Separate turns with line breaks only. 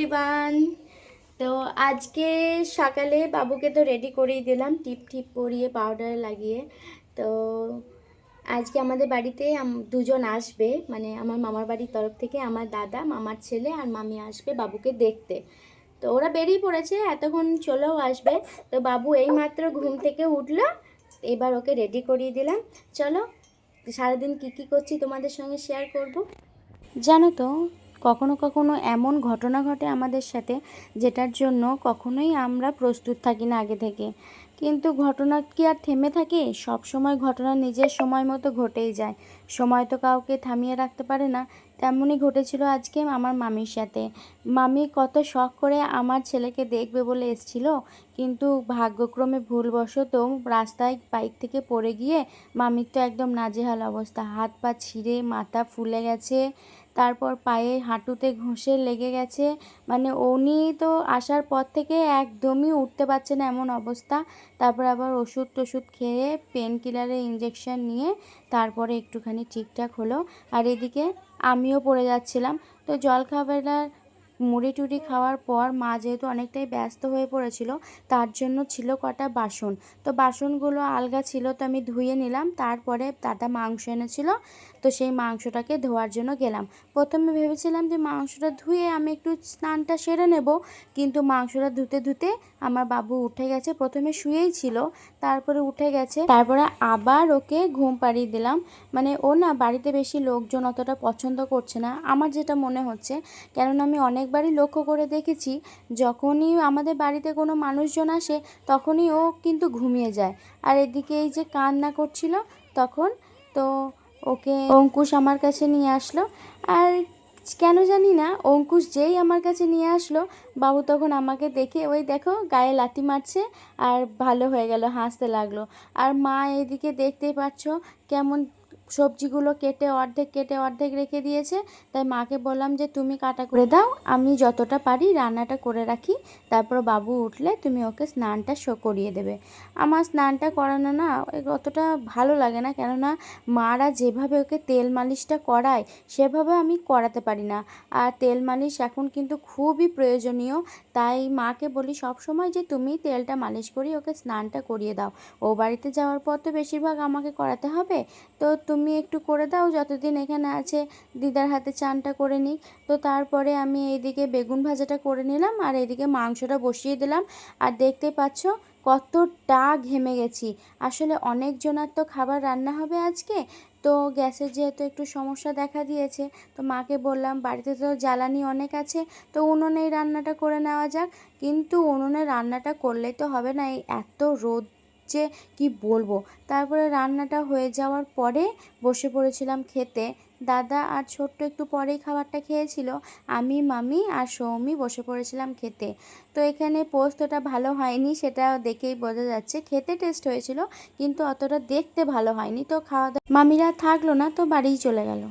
Everyone. তো আজকে সকালে বাবুকে তো রেডি করেই দিলাম, টিপ টিপ পরিয়ে পাউডার লাগিয়ে। তো আজকে আমাদের বাড়িতে দুজন আসবে, মানে আমার মামার বাড়ির তরফ থেকে আমার দাদা, মামার ছেলে আর মামি আসবে বাবুকে দেখতে। তো ওরা বেরিয়ে পড়েছে, এতক্ষণ চলেও আসবে। তো বাবু এইমাত্র ঘুম থেকে উঠলো, এবার ওকে রেডি করিয়ে দিলাম। চলো সারাদিন কী কী করছি তোমাদের সঙ্গে শেয়ার করব। জানো তো, কখনো কখনো এমন ঘটনা ঘটে আমাদের সাথে যেটার জন্য কখনোই আমরা প্রস্তুত থাকি না আগে থেকে। কিন্তু ঘটনা কি আর থেমে থাকে? সব সময় ঘটনা নিজের সময় মতো ঘটেই যায়। সময় তো কাউকে থামিয়ে রাখতে পারে না। তেমনই ঘটেছিল আজকে আমার মামির সাথে। মামি কত শখ করে আমার ছেলেকে দেখবে বলে এসেছিল, কিন্তু ভাগ্যক্রমে ভুলবশত রাস্তায় বাইক থেকে পড়ে গিয়ে মামির তো একদম নাজেহাল অবস্থা, হাত পা ছিঁড়ে মাথা ফুলে গেছে, তারপর পায়ে হাঁটুতে ঘষে লেগে গেছে। মানে উনি তো আসার পর থেকে একদমই উঠতে পারছে না, এমন অবস্থা। তারপর আবার ওষুধ টষুধ খেয়ে পেন কিলারের ইঞ্জেকশন নিয়ে তারপরে একটুখানি ঠিকঠাক হলো। আর এদিকে আমিও পড়ে যাচ্ছিলাম। তো জল খাবারের মুড়ি টুড়ি খাওয়ার পর মা যেহেতু অনেকটাই ব্যস্ত হয়ে পড়েছিল, তার জন্য ছিল কটা বাসন। তো বাসনগুলো আলগা ছিল, তো আমি ধুয়ে নিলাম। তারপরে দাদা মাংস এনেছিল, তো সেই মাংসটাকে ধোয়ার জন্য গেলাম। প্রথমে ভেবেছিলাম যে মাংসটা ধুয়ে আমি একটু স্নানটা সেরে নেব, কিন্তু মাংসটা ধুতে ধুতে আমার বাবু উঠে গেছে। প্রথমে শুয়েই ছিল, তারপরে উঠে গেছে। তারপরে আবার ওকে ঘুম পাড়িয়ে দিলাম। মানে ও না বাড়িতে বেশি লোকজন অতটা পছন্দ করছে না, আমার যেটা মনে হচ্ছে। কেননা আমি অনেকবারই লক্ষ্য করে দেখেছি, যখনই আমাদের বাড়িতে কোনো মানুষজন আসে তখনই ও কিন্তু ঘুমিয়ে যায়। আর এদিকে এই যে কান্না করছিল তখন, তো ওকে অঙ্কুশ আমার কাছে নিয়ে আসলো। আর কেন জানি না, অঙ্কুশ যেই আমার কাছে নিয়ে আসলো, বাবু তখন আমাকে দেখে ওই দেখো গায়ে লাথি মারছে আর ভালো হয়ে গেল, হাসতে লাগলো। আর মা এদিকে দেখতেই পাচ্ছ কেমন সবজিগুলো কেটে অর্ধেক রেখে দিয়েছে। তাই মাকে বললাম যে তুমি কাটা করে দাও, আমি যতটা পারি রান্নাটা করে রাখি, তারপর বাবু উঠলে তুমি ওকে স্নানটা করিয়ে দেবে। আমার স্নানটা করানো না অতটা ভালো লাগে না, কেননা মারা যেভাবে ওকে তেল মালিশটা করায় সেভাবে আমি করাতে পারি না। আর তেল মালিশ এখন কিন্তু খুবই প্রয়োজনীয়, তাই মাকে বলি সব সময় যে তুমি তেলটা মালিশ করিয়ে ওকে স্নানটা করিয়ে দাও। ও বাড়িতে যাওয়ার পর তো বেশিরভাগ আমাকে করাতে হবে, তো তুমি একটু করে দাও যতদিন এখানে আছে, দিদার হাতে চানটা করে নিই। তো তারপরে আমি এইদিকে বেগুন ভাজাটা করে নিলাম আর এইদিকে মাংসটা বসিয়ে দিলাম। আর দেখতে পাচ্ছ কতটা ঘেমে গেছি। আসলে অনেকজনার তো খাবার রান্না হবে আজকে, তো গ্যাসের যেহেতু একটু সমস্যা দেখা দিয়েছে, তো মাকে বললাম বাড়িতে তো জ্বালানি অনেক আছে, তো উনুনেই রান্নাটা করে নেওয়া যাক। কিন্তু উনুনে রান্নাটা করলেই তো হবে না, এই এত রোদ যে কি বলবো। তারপরে রান্নাটা হয়ে যাওয়ার পরে বসে পড়েছিলাম খেতে। দাদা আর ছোট্ট একটু পরেই খাবারটা খেয়েছিল, আমি মামি আর সৌমি বসে পড়েছিলাম খেতে। তো এখানে পোস্তটা ভালো হয়নি, সেটা দেখেই বোঝা যাচ্ছে। খেতে টেস্ট হয়েছিল, কিন্তু অতটা দেখতে ভালো হয়নি। তো খাওয়া দাওয়া মামিরা থাকলো না, তো বাড়িই চলে গেল।